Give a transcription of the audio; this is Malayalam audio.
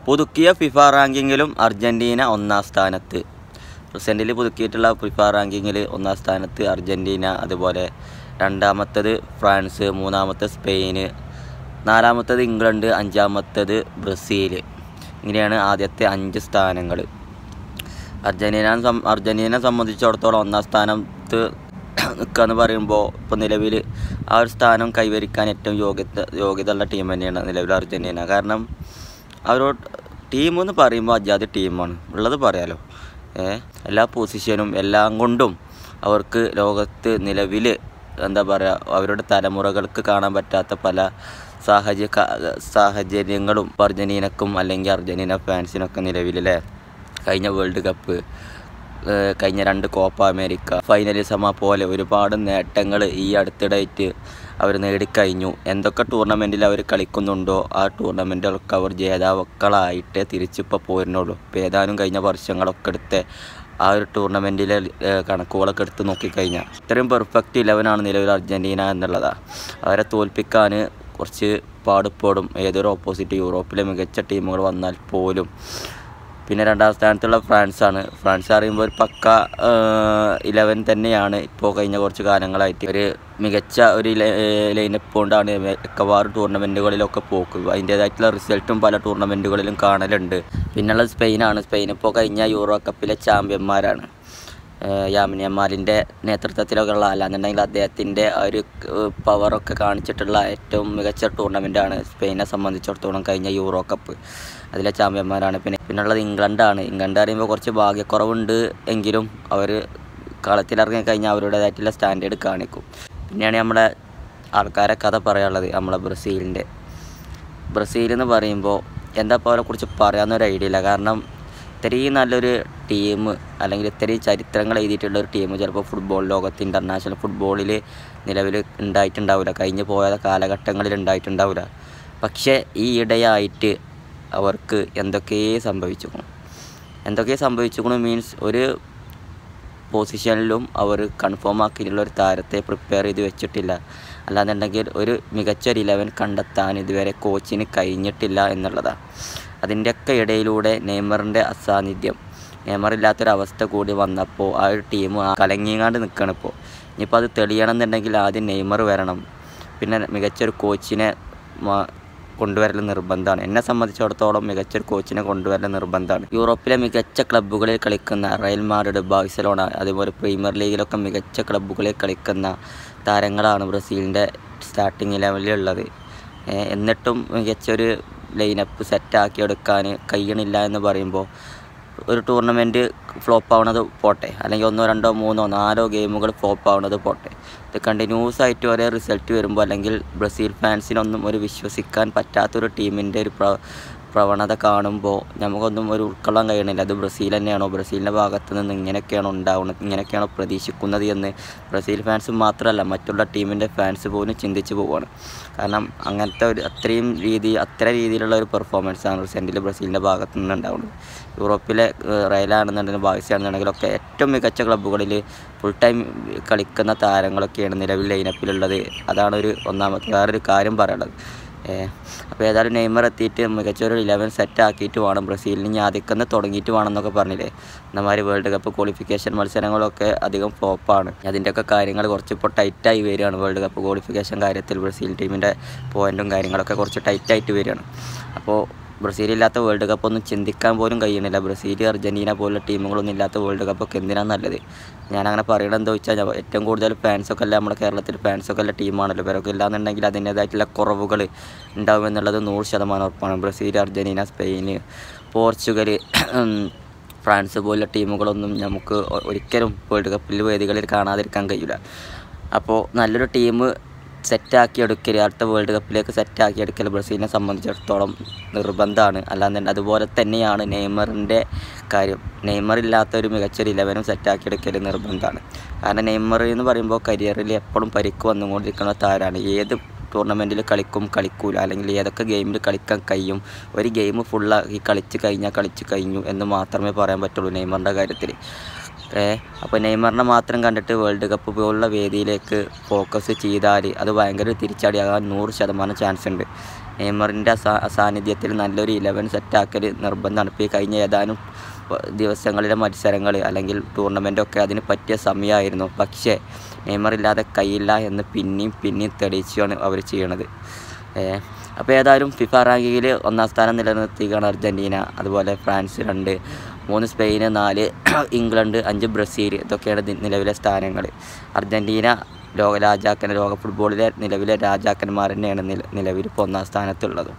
പുതുക്കിയ ഫിഫ റാങ്കിങ്ങിലും അർജൻറ്റീന ഒന്നാം സ്ഥാനത്ത്. റീസെൻ്റ്ലി പുതുക്കിയിട്ടുള്ള ഫിഫ റാങ്കിങ്ങിൽ ഒന്നാം സ്ഥാനത്ത് അർജൻറ്റീന, അതുപോലെ രണ്ടാമത്തത് ഫ്രാൻസ്, മൂന്നാമത്തെ സ്പെയിന്, നാലാമത്തത് ഇംഗ്ലണ്ട്, അഞ്ചാമത്തത് ബ്രസീൽ. ഇങ്ങനെയാണ് ആദ്യത്തെ 5 സ്ഥാനങ്ങൾ. അർജൻറ്റീനയെ സംബന്ധിച്ചിടത്തോളം ഒന്നാം സ്ഥാനത്ത് നിൽക്കുകയെന്ന് പറയുമ്പോൾ ഇപ്പോൾ നിലവിൽ ആ ഒരു സ്ഥാനം കൈവരിക്കാൻ ഏറ്റവും യോഗ്യതയുള്ള ടീം തന്നെയാണ് നിലവിൽ അർജൻറ്റീന. കാരണം അവരോട് ടീമെന്ന് പറയുമ്പോൾ അജാതി ടീമാണ് ഉള്ളത് പറയാലോ. എല്ലാ പൊസിഷനും എല്ലാം കൊണ്ടും അവർക്ക് ലോകത്ത് നിലവിൽ എന്താ പറയുക, അവരുടെ തലമുറകൾക്ക് കാണാൻ പറ്റാത്ത പല സാഹചര്യങ്ങളും അർജൻറ്റീനക്കും അല്ലെങ്കിൽ അർജൻറ്റീന ഫാൻസിനൊക്കെ നിലവിലെ കഴിഞ്ഞ വേൾഡ് കപ്പ്, കഴിഞ്ഞ 2 കോപ്പ അമേരിക്ക, ഫൈനലിസമ പോലെ ഒരുപാട് നേട്ടങ്ങൾ ഈ അടുത്തിടെയായിട്ട് അവർ നേടിക്കഴിഞ്ഞു. എന്തൊക്കെ ടൂർണമെൻറ്റിൽ അവർ കളിക്കുന്നുണ്ടോ ആ ടൂർണമെൻറ്റുകളൊക്കെ അവർ ജേതാക്കളായിട്ട് തിരിച്ചിപ്പോൾ പോരുന്നുള്ളൂ. ഇപ്പോൾ ഏതാനും കഴിഞ്ഞ വർഷങ്ങളൊക്കെ എടുത്ത് ആ ഒരു ടൂർണമെൻറ്റിലെ കണക്കുകളൊക്കെ എടുത്ത് നോക്കിക്കഴിഞ്ഞാൽ ഇത്രയും പെർഫെക്റ്റ് 11 നിലവിൽ അർജൻറ്റീന എന്നുള്ളതാണ്. അവരെ തോൽപ്പിക്കാൻ കുറച്ച് പാടുപോടും ഏതൊരു ഓപ്പോസിറ്റ് യൂറോപ്പിലെ മികച്ച ടീമുകൾ വന്നാൽ പോലും. പിന്നെ രണ്ടാം സ്ഥാനത്തുള്ള ഫ്രാൻസാണ്. ഫ്രാൻസ് അറിയുമ്പോൾ ഒരു പക്ക 11 തന്നെയാണ്. ഇപ്പോൾ കഴിഞ്ഞ കുറച്ച് കാലങ്ങളായിട്ട് ഒരു മികച്ച ഒരു ലൈനപ്പ് കൊണ്ടാണ് മിക്കവാറും ടൂർണമെൻറ്റുകളിലൊക്കെ പോക്ക്. അതിൻ്റേതായിട്ടുള്ള റിസൾട്ടും പല ടൂർണമെൻറ്റുകളിലും കാണലുണ്ട്. പിന്നുള്ളത് സ്പെയിനാണ്. സ്പെയിൻ ഇപ്പോൾ കഴിഞ്ഞ യൂറോ കപ്പിലെ ചാമ്പ്യന്മാരാണ്. യാമിൻ യമാലിൻ്റെ നേതൃത്വത്തിലൊക്കെ ഉള്ള, അല്ലാന്നുണ്ടെങ്കിൽ അദ്ദേഹത്തിൻ്റെ ആ ഒരു പവറൊക്കെ കാണിച്ചിട്ടുള്ള ഏറ്റവും മികച്ച ടൂർണമെൻറ്റാണ് സ്പെയിനെ സംബന്ധിച്ചിടത്തോളം കഴിഞ്ഞ യൂറോ കപ്പ്. അതിലെ ചാമ്പ്യന്മാരാണ്. പിന്നുള്ളത് ഇംഗ്ലണ്ടാണ്. ഇംഗ്ലണ്ട് അറിയുമ്പോൾ കുറച്ച് ഭാഗ്യക്കുറവുണ്ട് എങ്കിലും അവർ കളത്തിലിറങ്ങി കഴിഞ്ഞാൽ അവരുടേതായിട്ടുള്ള സ്റ്റാൻഡേർഡ് കാണിക്കും. പിന്നെയാണ് നമ്മളെ ആൾക്കാരെ കഥ പറയാനുള്ളത് നമ്മളെ ബ്രസീൽ എന്ന് പറയുമ്പോൾ എന്താ ഇപ്പോൾ അവരെക്കുറിച്ച് പറയാമെന്നൊരു ഐഡിയ ഇല്ല. കാരണം ഇത്രയും നല്ലൊരു ടീം, അല്ലെങ്കിൽ ഇത്രയും ചരിത്രങ്ങൾ എഴുതിയിട്ടുള്ള ഒരു ടീം ചിലപ്പോൾ ഫുട്ബോൾ ലോകത്ത് ഇൻ്റർനാഷണൽ ഫുട്ബോളിൽ നിലവിൽ ഉണ്ടായിട്ടുണ്ടാവില്ല, കഴിഞ്ഞ് പോയ കാലഘട്ടങ്ങളിൽ ഉണ്ടായിട്ടുണ്ടാവില്ല. പക്ഷേ ഈ ഇടയായിട്ട് അവർക്ക് എന്തൊക്കെ സംഭവിച്ചിരിക്കണം മീൻസ് ഒരു പൊസിഷനിലും അവർ കൺഫേം ആക്കിയിട്ടുള്ള ഒരു താരത്തെ പ്രിപ്പയർ ചെയ്ത് വെച്ചിട്ടില്ല. അല്ലാന്നുണ്ടെങ്കിൽ ഒരു മികച്ച 11 കണ്ടെത്താൻ ഇതുവരെ കോച്ചിന് കഴിഞ്ഞിട്ടില്ല എന്നുള്ളതാണ്. അതിൻ്റെയൊക്കെ ഇടയിലൂടെ നെയ്മറിൻ്റെ അസാന്നിധ്യം, നെയ്മറില്ലാത്തൊരവസ്ഥ കൂടി വന്നപ്പോൾ ആ ഒരു ടീം കലങ്ങിങ്ങാണ്ട് നിൽക്കണം. ഇപ്പോൾ ഇനിയിപ്പോൾ അത് തെളിയണം എന്നുണ്ടെങ്കിൽ ആദ്യം നെയ്മർ വരണം, പിന്നെ മികച്ചൊരു കോച്ചിനെ കൊണ്ടുവരൽ നിർബന്ധമാണ്. എന്നെ സംബന്ധിച്ചിടത്തോളം മികച്ചൊരു കോച്ചിനെ കൊണ്ടുവരൽ നിർബന്ധമാണ്. യൂറോപ്പിലെ മികച്ച ക്ലബ്ബുകളിൽ കളിക്കുന്ന റയൽ മാഡ്രിഡ്, ബാഴ്സലോണ, അതുപോലെ പ്രീമിയർ ലീഗിലൊക്കെ മികച്ച ക്ലബ്ബുകളിൽ കളിക്കുന്ന താരങ്ങളാണ് ബ്രസീലിൻ്റെ സ്റ്റാർട്ടിങ് ലെവലിലുള്ളത്. എന്നിട്ടും മികച്ചൊരു ലൈനപ്പ് സെറ്റാക്കി എടുക്കാൻ കഴിയണില്ല എന്ന് പറയുമ്പോൾ ഒരു ടൂർണമെൻറ്റ് ഫ്ലോപ്പ് ആവുന്നത് പോട്ടെ, അല്ലെങ്കിൽ 1, 2, 3, 4 ഗെയിമുകൾ ഫ്ലോപ്പ് ആവുന്നത് പോട്ടെ, ഇത് കണ്ടിന്യൂസ് ആയിട്ട് ഒരേ റിസൾട്ട് വരുമ്പോൾ അല്ലെങ്കിൽ ബ്രസീൽ ഫാൻസിനൊന്നും ഒരു വിശ്വസിക്കാൻ പറ്റാത്തൊരു ടീമിൻ്റെ ഒരു പ്രവണത കാണുമ്പോൾ നമുക്കൊന്നും ഒരു ഉൾക്കൊള്ളാൻ കഴിയണില്ല. അത് ബ്രസീൽ തന്നെയാണോ, ബ്രസീലിൻ്റെ ഭാഗത്ത് നിന്ന് ഇങ്ങനെയൊക്കെയാണോ ഉണ്ടാവുന്നത്, ഇങ്ങനെയൊക്കെയാണോ പ്രതീക്ഷിക്കുന്നത് എന്ന് ബ്രസീൽ ഫാൻസ് മാത്രമല്ല മറ്റുള്ള ടീമിൻ്റെ ഫാൻസ് പോലും ചിന്തിച്ച് പോവുകയാണ്. കാരണം അങ്ങനത്തെ അത്ര രീതിയിലുള്ള ഒരു പെർഫോമൻസാണ് റീസെൻ്റ്ലി ബ്രസീലിൻ്റെ ഭാഗത്തു നിന്ന് ഉണ്ടാവുന്നത്. യൂറോപ്പിലെ റയലാണെന്നുണ്ടെങ്കിലും ബാഴ്സയാണെന്നുണ്ടെങ്കിലൊക്കെ ഏറ്റവും മികച്ച ക്ലബ്ബുകളിൽ ഫുൾ ടൈം കളിക്കുന്ന താരങ്ങളൊക്കെയാണ് നിലവിൽ ലൈനപ്പിലുള്ളത്. അതാണ് ഒന്നാമത്തെ വേറൊരു കാര്യം പറയുന്നത്. അപ്പോൾ ഏതായാലും നെയ്മർ എത്തിയിട്ട് മികച്ചൊരു 11 സെറ്റാക്കിയിട്ട് വേണം ബ്രസീലിന് ഇനി ആദ്യം തുടങ്ങിയിട്ട് വേണമെന്നൊക്കെ പറഞ്ഞില്ലേ. എന്നമാതിരി വേൾഡ് കപ്പ് ക്വാളിഫിക്കേഷൻ മത്സരങ്ങളൊക്കെ അധികം ഫ്ലോപ്പാണ്. അതിൻ്റെയൊക്കെ കാര്യങ്ങൾ കുറച്ചിപ്പോൾ ടൈറ്റായി വരികയാണ്. വേൾഡ് കപ്പ് ക്വാളിഫിക്കേഷൻ കാര്യത്തിൽ ബ്രസീൽ ടീമിൻ്റെ പോയിൻറ്റും കാര്യങ്ങളൊക്കെ കുറച്ച് ടൈറ്റായിട്ട് വരികയാണ്. അപ്പോൾ ബ്രസീലില്ലാത്ത വേൾഡ് കപ്പൊന്നും ചിന്തിക്കാൻ പോലും കഴിയണില്ല. ബ്രസീൽ, അർജൻറ്റീന പോലുള്ള ടീമുകളൊന്നും ഇല്ലാത്ത വേൾഡ് കപ്പൊക്കെ എന്തിനാണ് നല്ലത്? ഞാനങ്ങനെ പറയണത് എന്താ വെച്ചാൽ, ഏറ്റവും കൂടുതൽ ഫാൻസൊക്കെ അല്ല നമ്മുടെ കേരളത്തിൽ ഫാൻസൊക്കെ അല്ല ടീമാണല്ലോ. ഇവരൊക്കെ ഇല്ലാന്നുണ്ടെങ്കിൽ അതിൻ്റേതായിട്ടുള്ള കുറവുകൾ ഉണ്ടാകുമെന്നുള്ളത് 100% ഉറപ്പാണ്. Brazil, Argentina, Spain, Portugal, France പോലുള്ള ടീമുകളൊന്നും നമുക്ക് ഒരിക്കലും വേൾഡ് കപ്പിൽ വേദികളിൽ കാണാതിരിക്കാൻ കഴിയില്ല. അപ്പോൾ നല്ലൊരു ടീം സെറ്റാക്കി എടുക്കൽ, അടുത്ത വേൾഡ് കപ്പിലേക്ക് സെറ്റാക്കി എടുക്കൽ ബ്രസീലിനെ സംബന്ധിച്ചിടത്തോളം നിർബന്ധമാണ്. അല്ലാതെ അതുപോലെ തന്നെയാണ് നെയ്മറിൻ്റെ കാര്യം. നെയ്മർ ഇല്ലാത്തൊരു മികച്ചൊരു 11 സെറ്റാക്കി എടുക്കൽ നിർബന്ധമാണ്. കാരണം നെയ്മർ എന്ന് പറയുമ്പോൾ കരിയറിൽ എപ്പോഴും പരിക്ക് വന്നുകൊണ്ടിരിക്കുന്ന താരമാണ്. ഏത് ടൂർണമെൻറ്റിൽ കളിക്കൂല, അല്ലെങ്കിൽ ഏതൊക്കെ ഗെയിമിൽ കളിക്കാൻ കഴിയും, ഒരു ഗെയിം ഫുള്ളാക്കി കളിച്ച് കഴിഞ്ഞു എന്ന് മാത്രമേ പറയാൻ പറ്റുള്ളൂ നെയ്മറിൻ്റെ കാര്യത്തിൽ. അപ്പോൾ നെയ്മറിനെ മാത്രം കണ്ടിട്ട് വേൾഡ് കപ്പ് പോലുള്ള വേദിയിലേക്ക് ഫോക്കസ് ചെയ്താൽ അത് ഭയങ്കര തിരിച്ചടിയാകാൻ 100% ചാൻസ് ഉണ്ട്. നെയ്മറിൻ്റെ സാന്നിധ്യത്തിൽ നല്ലൊരു 11 സെറ്റാക്കൽ നിർബന്ധമാണ്. ഇപ്പോൾ ഈ കഴിഞ്ഞ ഏതാനും ദിവസങ്ങളിലെ മത്സരങ്ങൾ അല്ലെങ്കിൽ ടൂർണമെൻറ്റൊക്കെ അതിന് പറ്റിയ സമയമായിരുന്നു. പക്ഷേ നെയ്മറില്ലാതെ കഴിയില്ല എന്ന് പിന്നെയും തെളിയിച്ചാണ് അവർ ചെയ്യണത്. അപ്പോൾ ഏതായാലും ഫിഫ റാങ്കിങ്ങിൽ 1-ാം സ്ഥാനം നിലനിർത്തിയാണ് അർജൻറ്റീന. അതുപോലെ ഫ്രാൻസ് 2, 3 സ്പെയിന്, 4 ഇംഗ്ലണ്ട്, 5 ബ്രസീൽ. ഇതൊക്കെയാണ് നിലവിലെ സ്ഥാനങ്ങൾ. അർജൻറ്റീന ലോക ഫുട്ബോളിലെ നിലവിലെ രാജാക്കന്മാർ തന്നെയാണ് നിലവിൽ ഇപ്പോൾ 1-ാം സ്ഥാനത്തുള്ളത്.